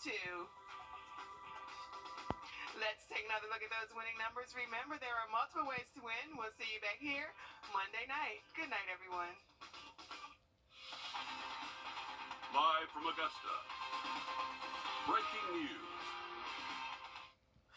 2. Let's take another look at those winning numbers. Remember, there are multiple ways to win. We'll see you back here Monday night. Good night, everyone. Live from Augusta, breaking news.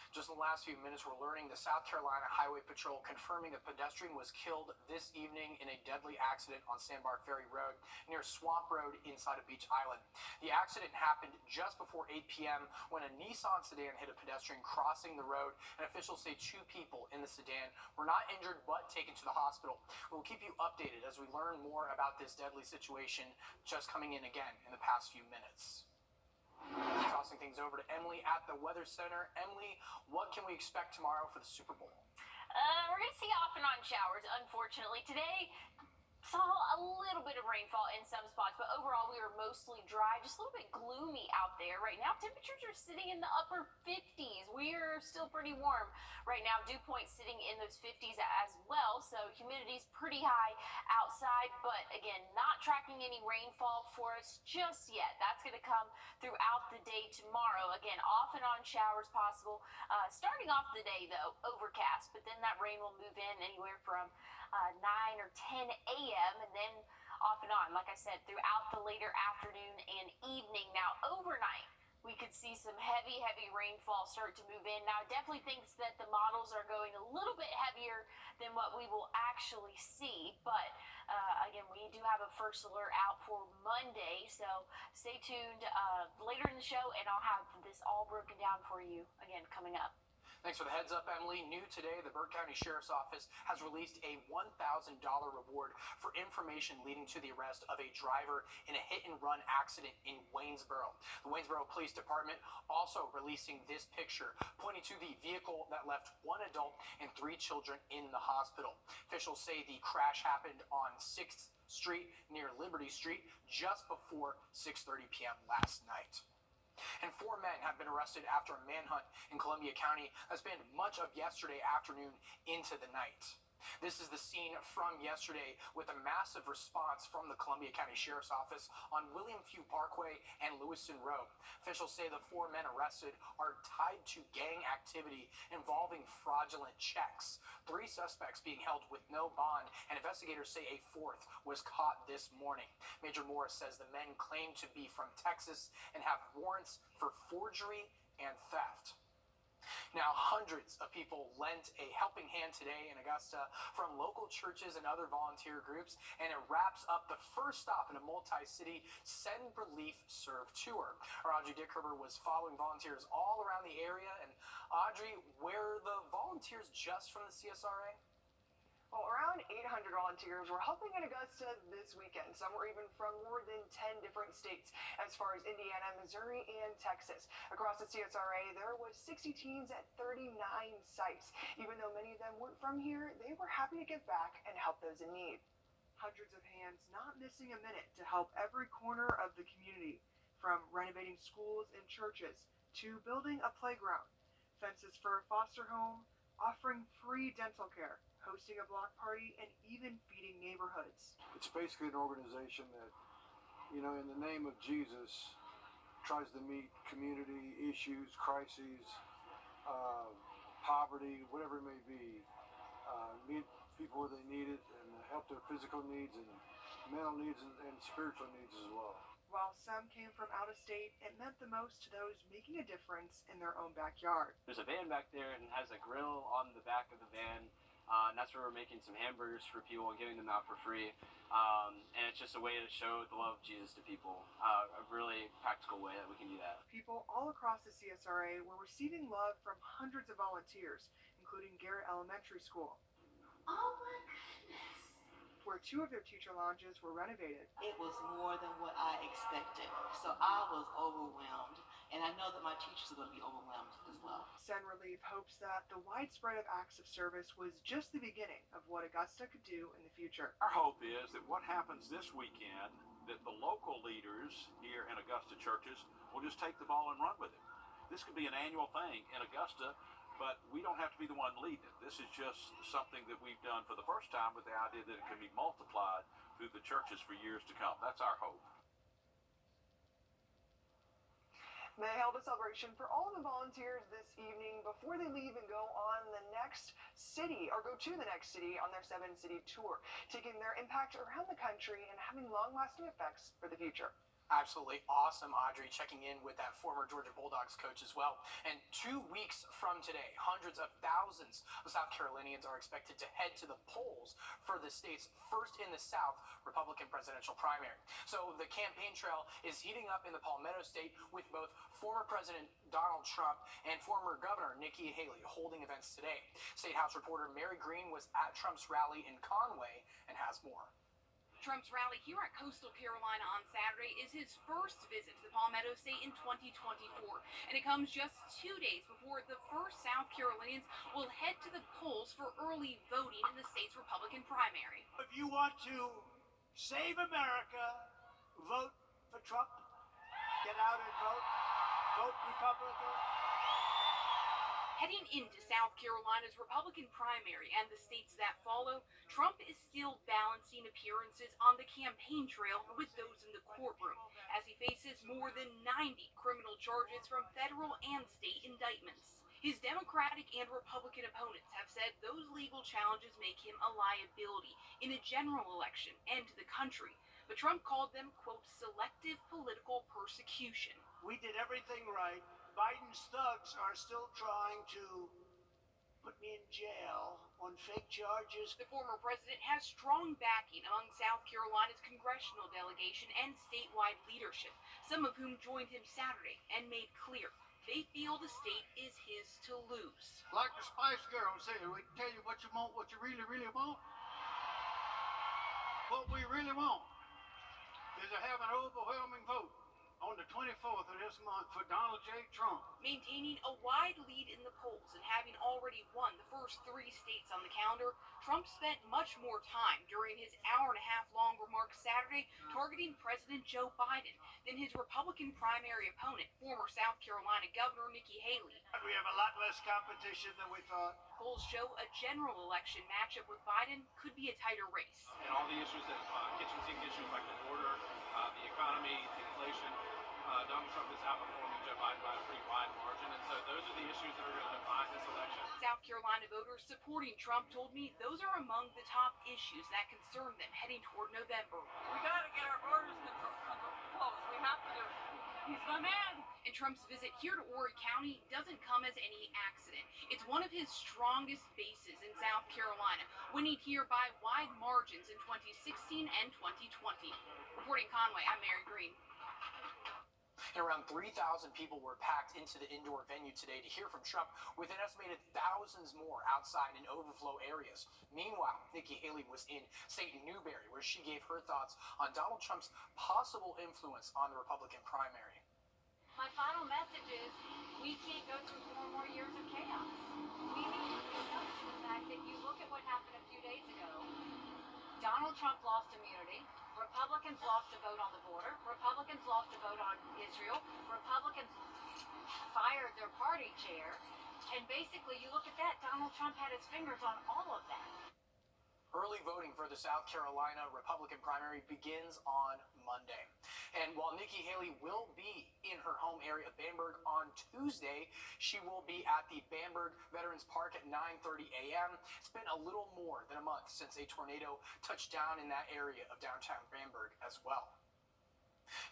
Just in the last few minutes, we're learning the South Carolina Highway Patrol confirming a pedestrian was killed this evening in a deadly accident on Sandbar Ferry Road near Swamp Road inside of Beach Island. The accident happened just before 8 p.m. when a Nissan sedan hit a pedestrian crossing the road, and officials say 2 people in the sedan were not injured but taken to the hospital. We'll keep you updated as we learn more about this deadly situation just coming in again in the past few minutes. Tossing things over to Emily at the Weather Center. Emily, what can we expect tomorrow for the Super Bowl? We're going to see off and on showers, unfortunately. Today, saw a little bit of rainfall in some spots, but overall we were mostly dry, just a little bit gloomy out there. Right now, temperatures are sitting in the upper 50s. We're still pretty warm right now. Dew point sitting in those 50s as well, so humidity's pretty high outside, but again, not tracking any rainfall for us just yet. That's going to come throughout the day tomorrow. Again, off and on showers possible. Starting off the day, though, overcast, but then that rain will move in anywhere from 9 or 10 a.m. and then off and on, like I said, throughout the later afternoon and evening. Now, overnight, we could see some heavy rainfall start to move in. Now, it definitely thinks that the models are going a little bit heavier than what we will actually see, but again, we do have a first alert out for Monday, so stay tuned later in the show, and I'll have this all broken down for you again coming up. Thanks for the heads up, Emily. New today, the Burke County Sheriff's Office has released a $1,000 reward for information leading to the arrest of a driver in a hit-and-run accident in Waynesboro. The Waynesboro Police Department also releasing this picture, pointing to the vehicle that left 1 adult and 3 children in the hospital. Officials say the crash happened on 6th Street near Liberty Street just before 6:30 p.m. last night. And 4 men have been arrested after a manhunt in Columbia County that spanned much of yesterday afternoon into the night. This is the scene from yesterday with a massive response from the Columbia County Sheriff's Office on William Few Parkway and Lewiston Road. Officials say the 4 men arrested are tied to gang activity involving fraudulent checks. 3 suspects being held with no bond, and investigators say a 4th was caught this morning. Major Morris says the men claim to be from Texas and have warrants for forgery and theft. Now, hundreds of people lent a helping hand today in Augusta from local churches and other volunteer groups, and it wraps up the first stop in a multi-city Send Relief Serve tour. Our Audrey Dickerber was following volunteers all around the area. And Audrey, were the volunteers just from the CSRA? Well, around 800 volunteers were helping in Augusta this weekend. Some were even from more than 10 different states, as far as Indiana, Missouri, and Texas. Across the CSRA, there was 60 teams at 39 sites. Even though many of them weren't from here, they were happy to give back and help those in need. Hundreds of hands not missing a minute to help every corner of the community, from renovating schools and churches to building a playground, fences for a foster home, offering free dental care, hosting a block party, and even feeding neighborhoods. It's basically an organization that, in the name of Jesus, tries to meet community issues, crises, poverty, whatever it may be, meet people where they need it, and help their physical needs and mental needs and spiritual needs as well. While some came from out of state, it meant the most to those making a difference in their own backyard. There's a van back there and it has a grill on the back of the van. And that's where we're making some hamburgers for people and giving them out for free. And it's just a way to show the love of Jesus to people, a really practical way that we can do that. People all across the CSRA were receiving love from hundreds of volunteers, including Garrett Elementary School. Oh my goodness. Where 2 of their teacher lounges were renovated. It was more than what I expected. So I was overwhelmed. And I know that my teachers are going to be overwhelmed as well. Send Relief hopes that the widespread of acts of service was just the beginning of what Augusta could do in the future. Our hope is that what happens this weekend, that the local leaders here in Augusta churches will just take the ball and run with it. This could be an annual thing in Augusta, but we don't have to be the one leading it. This is just something that we've done for the first time with the idea that it can be multiplied through the churches for years to come. That's our hope. They held a celebration for all of the volunteers this evening before they leave and go to the next city on their 7-city tour, taking their impact around the country and having long-lasting effects for the future. Absolutely awesome, Audrey, checking in with that former Georgia Bulldogs coach as well. And 2 weeks from today, hundreds of thousands of South Carolinians are expected to head to the polls for the state's first in the South Republican presidential primary. So the campaign trail is heating up in the Palmetto State with both former President Donald Trump and former Governor Nikki Haley holding events today. State House reporter Mary Green was at Trump's rally in Conway and has more. Trump's rally here at Coastal Carolina on Saturday is his first visit to the Palmetto State in 2024, and it comes just 2 days before the first South Carolinians will head to the polls for early voting in the state's Republican primary. If you want to save America, vote for Trump. Get out and vote. Vote Republican. Heading into South Carolina's Republican primary and the states that follow, Trump is still balancing appearances on the campaign trail with those in the courtroom, as he faces more than 90 criminal charges from federal and state indictments. His Democratic and Republican opponents have said those legal challenges make him a liability in a general election and to the country, but Trump called them, quote, selective political persecution. We did everything right. Biden's thugs are still trying to put me in jail on fake charges. The former president has strong backing among South Carolina's congressional delegation and statewide leadership, some of whom joined him Saturday and made clear they feel the state is his to lose. Like the Spice Girls said, we tell you what you want, what you really, really want. What we really want is to have an overwhelming vote on the 24th of this month for Donald J. Trump. Maintaining a wide lead in the polls and having already won the first 3 states on the calendar, Trump spent much more time during his hour-and-a-half-long remarks Saturday targeting President Joe Biden than his Republican primary opponent, former South Carolina Governor Nikki Haley. We have a lot less competition than we thought. Polls show a general election matchup with Biden could be a tighter race. And all the issues that kitchen sink issues like the border, the economy, inflation, Donald Trump is outperforming Joe Biden by a pretty wide margin, and so those are the issues that are going to define this election. South Carolina voters supporting Trump told me those are among the top issues that concern them heading toward November. We got to get our borders closed. We have to do it. He's my man. And Trump's visit here to Horry County doesn't come as any accident. It's one of his strongest bases in South Carolina, winning here by wide margins in 2016 and 2020. Reporting Conway, I'm Mary Green. And around 3,000 people were packed into the indoor venue today to hear from Trump, with an estimated thousands more outside in overflow areas. Meanwhile, Nikki Haley was in St. Newberry, where she gave her thoughts on Donald Trump's possible influence on the Republican primary. My final message is we can't go through 4 more years of chaos. We need to notice the fact that you look at what happened a few days ago. Donald Trump lost immunity. Republicans lost a vote on the border. Republicans lost a vote on Israel. Republicans fired their party chair. And basically, you look at that, Donald Trump had his fingers on all of that. Early voting for the South Carolina Republican primary begins on Monday. And while Nikki Haley will be in her home area of Bamberg on Tuesday, she will be at the Bamberg Veterans Park at 9:30 a.m. It's been a little more than a month since a tornado touched down in that area of downtown Bamberg as well.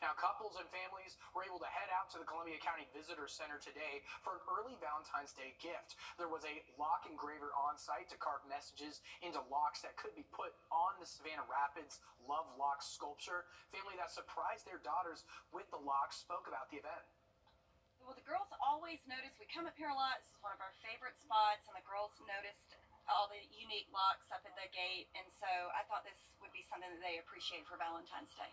Now, couples and families were able to head out to the Columbia County Visitor Center today for an early Valentine's Day gift. There was a lock engraver on site to carve messages into locks that could be put on the Savannah Rapids Love Lock sculpture. Family that surprised their daughters with the locks spoke about the event. Well, the girls always notice, we come up here a lot, this is one of our favorite spots, and the girls noticed all the unique locks up at the gate, and so I thought this would be something that they appreciate for Valentine's Day.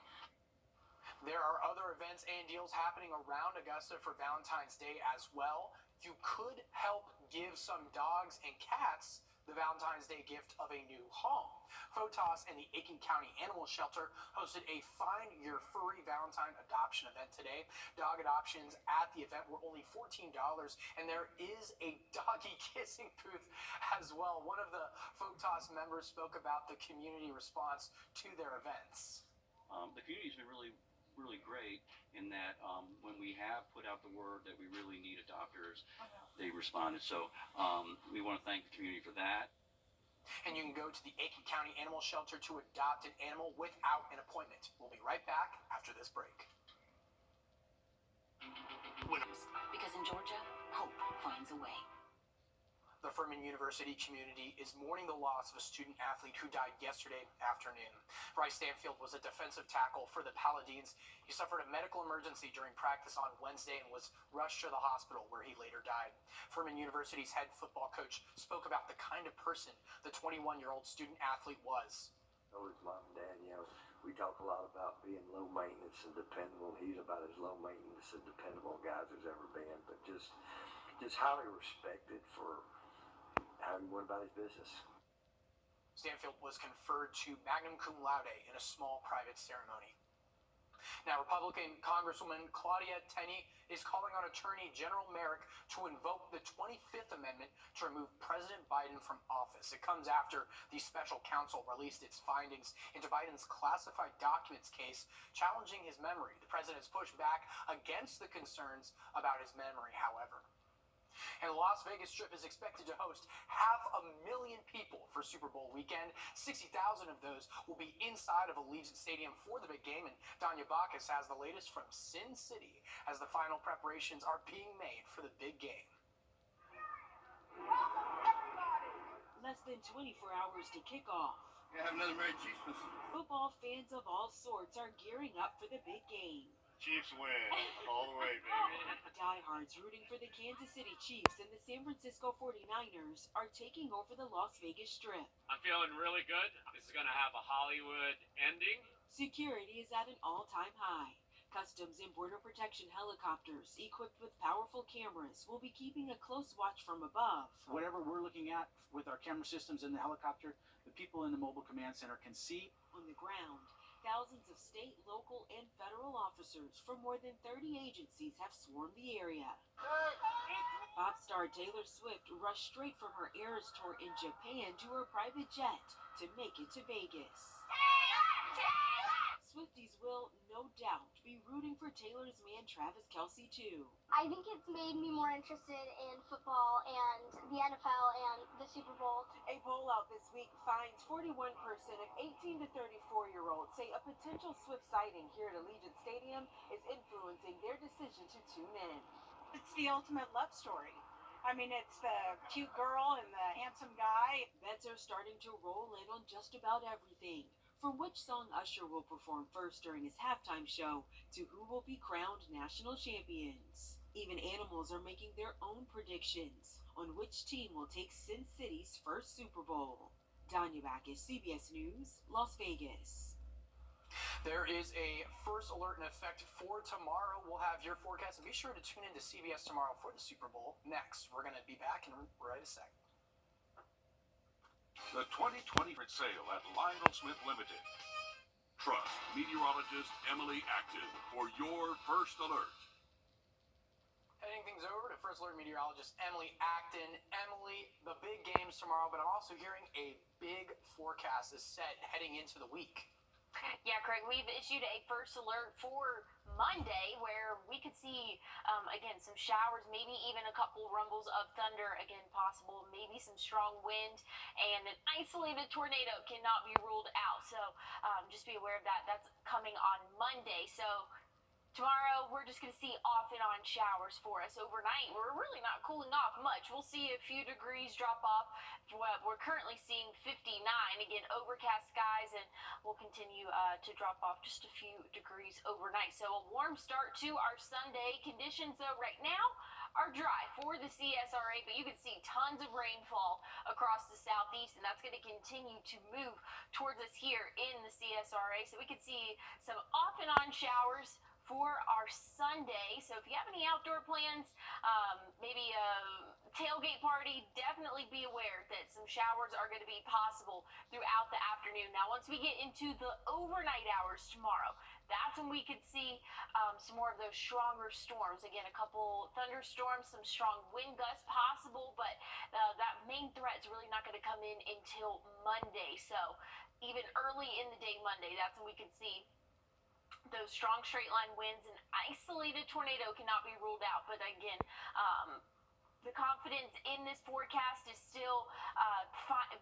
There are other events and deals happening around Augusta for Valentine's Day as well. You could help give some dogs and cats the Valentine's Day gift of a new home. FOTOS and the Aiken County Animal Shelter hosted a Find Your Furry Valentine adoption event today. Dog adoptions at the event were only $14, and there is a doggy kissing booth as well. One of the FOTOS members spoke about the community response to their events. The community's been really really great in that when we have put out the word that we really need adopters, they responded. So we want to thank the community for that. And you can go to the Aiken County Animal Shelter to adopt an animal without an appointment. We'll be right back after this break. Because in Georgia, hope finds a way. The Furman University community is mourning the loss of a student athlete who died yesterday afternoon. Bryce Stanfield was a defensive tackle for the Paladins. He suffered a medical emergency during practice on Wednesday and was rushed to the hospital where he later died. Furman University's head football coach spoke about the kind of person the 21-year-old student athlete was. So his mom and dad, we talk a lot about being low maintenance and dependable. He's about as low maintenance and dependable a guy as there's ever been, but just highly respected for how he went about his business. Stanfield was conferred to magna cum laude in a small private ceremony. Now, Republican Congresswoman Claudia Tenney is calling on Attorney General Merrick to invoke the 25th Amendment to remove President Biden from office. It comes after the special counsel released its findings into Biden's classified documents case, challenging his memory. The president's pushed back against the concerns about his memory, however. And the Las Vegas Strip is expected to host 500,000 people for Super Bowl weekend. 60,000 of those will be inside of Allegiant Stadium for the big game. And Danya Bacchus has the latest from Sin City as the final preparations are being made for the big game. Less than 24 hours to kick off. Yeah, have another Merry Chiefs. Football fans of all sorts are gearing up for the big game. Chiefs win all the way, baby. Diehards rooting for the Kansas City Chiefs and the San Francisco 49ers are taking over the Las Vegas Strip. I'm feeling really good. This is going to have a Hollywood ending. Security is at an all-time high. Customs and Border Protection helicopters equipped with powerful cameras will be keeping a close watch from above. Whatever we're looking at with our camera systems in the helicopter, the people in the mobile command center can see. On the ground, thousands of state, local, and federal officers from more than 30 agencies have swarmed the area. Pop star Taylor Swift rushed straight from her Eras tour in Japan to her private jet to make it to Vegas. Swifties will, no doubt, be rooting for Taylor's man Travis Kelce too. I think it's made me more interested in football and the NFL and the Super Bowl. A poll out this week finds 41% of 18 to 34-year-olds say a potential Swift sighting here at Allegiant Stadium is influencing their decision to tune in. It's the ultimate love story. I mean, it's the cute girl and the handsome guy. Bets are starting to roll in on just about everything. From which song Usher will perform first during his halftime show to who will be crowned national champions. Even animals are making their own predictions on which team will take Sin City's first Super Bowl. Danya Bacchus, CBS News, Las Vegas. There is a first alert in effect for tomorrow. We'll have your forecast, and be sure to tune in to CBS tomorrow for the Super Bowl. Next, we're going to be back in right a sec. The 2020 sale at Lionel Smith Limited. Trust meteorologist Emily Acton for your first alert. Heading things over to First Alert meteorologist Emily Acton. Emily, the big games tomorrow, but I'm also hearing a big forecast is set heading into the week. Yeah, Craig, we've issued a first alert for Monday where we could see, again, some showers, maybe even a couple rumbles of thunder, again, possible, maybe some strong wind, and an isolated tornado cannot be ruled out. So just be aware of that. That's coming on Monday. So tomorrow, we're just going to see off and on showers for us overnight. We're really not cooling off much. We'll see a few degrees drop off. We're currently seeing 59. Again, overcast skies, and we'll continue to drop off just a few degrees overnight. So a warm start to our Sunday. Conditions, though, right now are dry for the CSRA, but you can see tons of rainfall across the southeast, and that's going to continue to move towards us here in the CSRA. So we could see some off and on showers for our Sunday. So if you have any outdoor plans, maybe a tailgate party, definitely be aware that some showers are going to be possible throughout the afternoon. Now, once we get into the overnight hours tomorrow, that's when we could see some more of those stronger storms. Again, a couple thunderstorms, some strong wind gusts possible, but that main threat is really not going to come in until Monday. So even early in the day Monday, that's when we could see those strong straight line winds. An isolated tornado cannot be ruled out, but again, the confidence in this forecast is still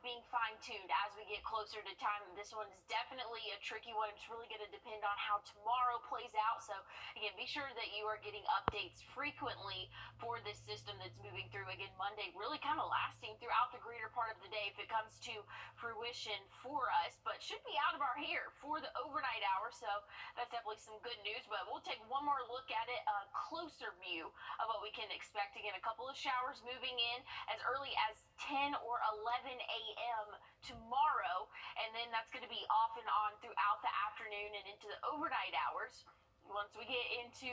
being fine-tuned as we get closer to time. This one is definitely a tricky one. It's really going to depend on how tomorrow plays out. So, again, be sure that you are getting updates frequently for this system that's moving through. Again, Monday really kind of lasting throughout the greater part of the day if it comes to fruition for us, but should be out of our hair for the overnight hour. So, that's definitely some good news. But we'll take one more look at it, a closer view of what we can expect. Again, a couple of showers moving in as early as 10 or 11 a.m. tomorrow, and then that's going to be off and on throughout the afternoon and into the overnight hours. Once we get into,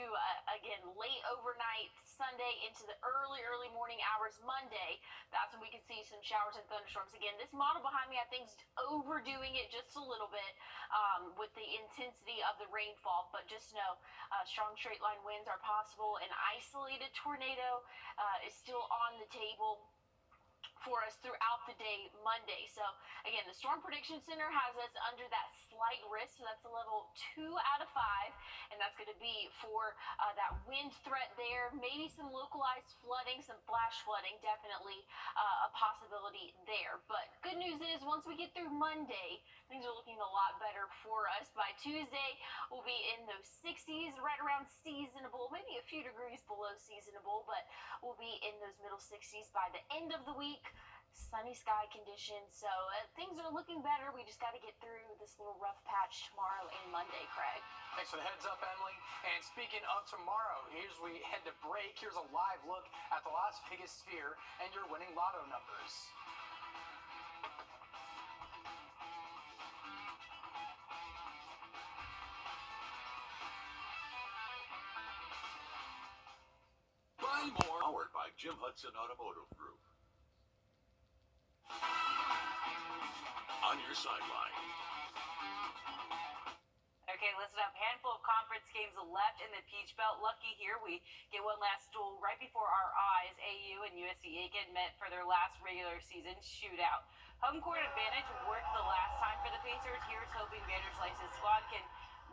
again, late overnight Sunday into the early morning hours Monday, that's when we can see some showers and thunderstorms. Again, this model behind me, I think, is overdoing it just a little bit with the intensity of the rainfall. But just know, strong straight line winds are possible. An isolated tornado is still on the table for us throughout the day Monday. So again, the Storm Prediction Center has us under that slight risk. So that's a level 2 out of 5, and that's going to be for that wind threat there. Maybe some localized flooding, some flash flooding, definitely a possibility there. But good news is once we get through Monday, things are looking a lot better for us. By Tuesday, we'll be in those 60s, right around seasonable, maybe a few degrees below seasonable, but we'll be in those middle 60s by the end of the week. Sunny sky conditions, so things are looking better. We just got to get through this little rough patch tomorrow and Monday, Craig. Thanks for the heads up, Emily. And speaking of tomorrow, here's we head to break. Here's a live look at the Las Vegas Sphere and your winning lotto numbers. Buy more. Powered by Jim Hudson Automotive Group. On your sideline. Okay, listen up. Handful of conference games left in the Peach Belt. Lucky here, we get one last duel right before our eyes. AU and USC Aiken met for their last regular season shootout. Home court advantage worked the last time for the Pacers. Here's hoping Vanderslice's squad can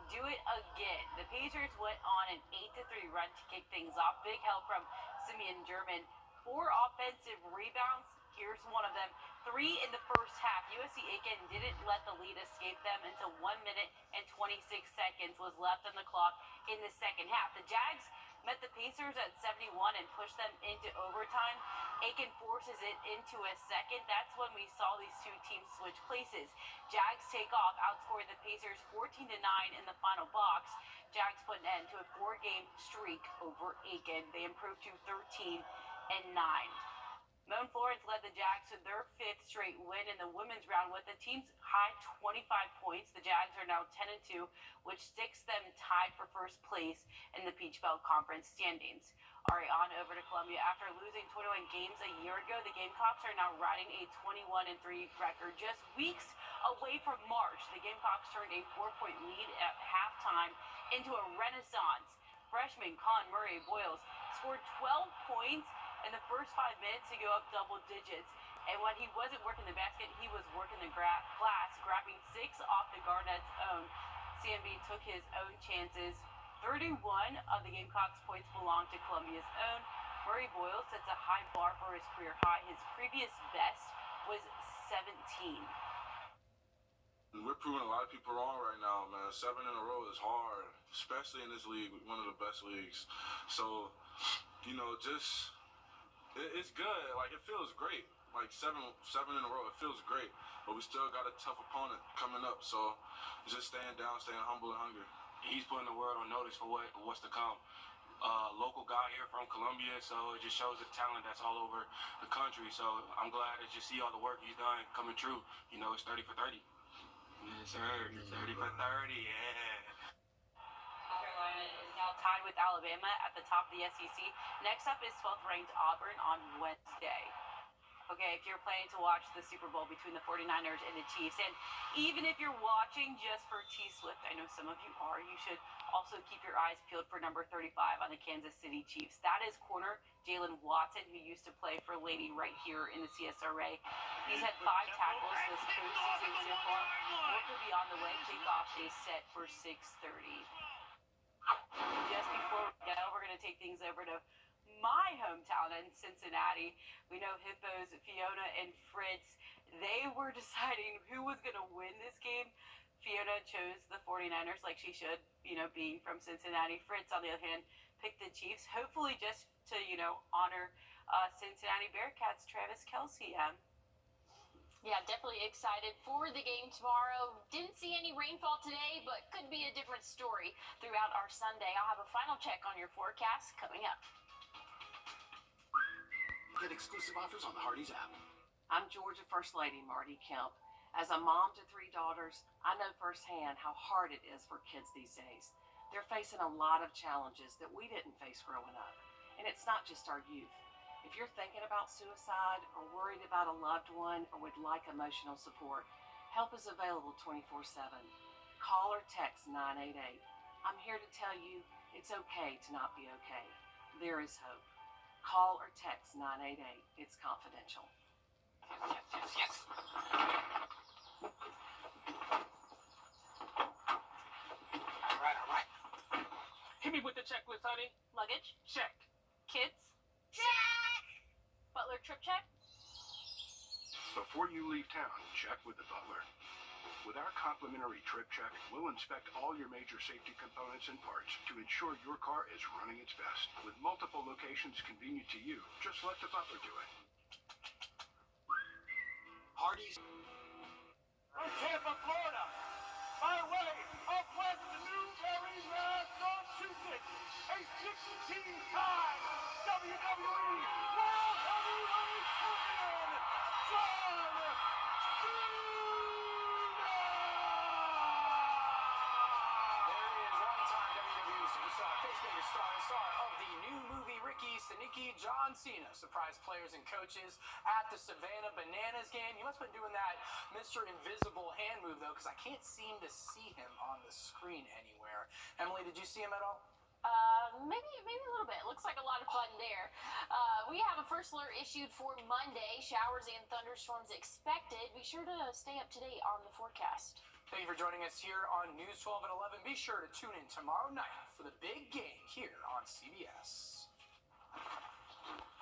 do it again. The Pacers went on an 8-3 run to kick things off. Big help from Simeon German. 4 offensive rebounds. Here's one of them. 3 in the first half. USC Aiken didn't let the lead escape them until 1 minute and 26 seconds was left on the clock in the second half. The Jags met the Pacers at 71 and pushed them into overtime. Aiken forces it into a second. That's when we saw these two teams switch places. Jags take off, outscoring the Pacers 14-9 in the final box. Jags put an end to a 4-game streak over Aiken. They improved to 13-9. Moan Florence led the Jags to their 5th straight win in the women's round with the team's high 25 points. The Jags are now 10-2, which sticks them tied for first place in the Peach Belt Conference standings. All right, on over to Columbia. After losing 21 games a year ago, the Gamecocks are now riding a 21-3 record. Just weeks away from March, the Gamecocks turned a 4-point lead at halftime into a renaissance. Freshman Con Murray Boyles scored 12 points in the first 5 minutes to go up double digits. And when he wasn't working the basket, he was working the glass, grabbing 6 off the Garnet's own. CMB took his own chances. 31 of the Gamecocks' points belonged to Columbia's own. Murray Boyle sets a high bar for his career high. His previous best was 17. We're proving a lot of people wrong right now, man. 7 in a row is hard, especially in this league, one of the best leagues. So, it's good. Like, it feels great. Like, seven in a row, it feels great. But we still got a tough opponent coming up. So, just staying down, staying humble and hungry. He's putting the world on notice for what's to come. Local guy here from Columbia, so it just shows the talent that's all over the country. So I'm glad to just see all the work he's done coming true. It's 30 for 30. Yes, sir. 30 for 30, yeah. Carolina is now tied with Alabama at the top of the SEC. Next up is 12th-ranked Auburn on Wednesday. Okay, if you're planning to watch the Super Bowl between the 49ers and the Chiefs, and even if you're watching just for T-Swift, I know some of you are, you should also keep your eyes peeled for number 35 on the Kansas City Chiefs. That is corner Jalen Watson, who used to play for Lady right here in the CSRA. He's had 5 tackles this postseason so far. More could be on the way. Kickoff is set for 6:30. Just before we go, we're going to take things over to my hometown in Cincinnati. We know Hippos, Fiona and Fritz, they were deciding who was going to win this game. Fiona chose the 49ers like she should, being from Cincinnati. Fritz, on the other hand, picked the Chiefs, hopefully just to, honor Cincinnati Bearcats' Travis Kelce. Yeah, definitely excited for the game tomorrow. Didn't see any rainfall today, but could be a different story throughout our Sunday. I'll have a final check on your forecast coming up. Get exclusive offers on the Hardee's app. I'm Georgia First Lady Marty Kemp. As a mom to 3 daughters, I know firsthand how hard it is for kids these days. They're facing a lot of challenges that we didn't face growing up. And it's not just our youth. If you're thinking about suicide or worried about a loved one or would like emotional support, help is available 24/7. Call or text 988. I'm here to tell you it's okay to not be okay. There is hope. Call or text 988. It's confidential. Yes. All right. Hit me with the checklist, honey. Luggage? Check. Kids? Check! Butler trip check? Before you leave town, check with the butler. With our complimentary trip check, we'll inspect all your major safety components and parts to ensure your car is running its best. With multiple locations convenient to you, just let the butler do it. Hardee's. From Tampa, Florida, by way of West Newbury, Massachusetts, a 16-time WWE World Heavyweight Champion, John Star of the new movie Ricky Stenicki, John Cena surprised players and coaches at the Savannah Bananas game. He must have been doing that Mr. Invisible hand move, though, because I can't seem to see him on the screen anywhere. Emily, did you see him at all? Maybe a little bit. Looks like a lot of fun there. We have a first alert issued for Monday. Showers and thunderstorms expected. Be sure to stay up to date on the forecast. Thank you for joining us here on News 12 at 11. Be sure to tune in tomorrow night for the big game here on CBS.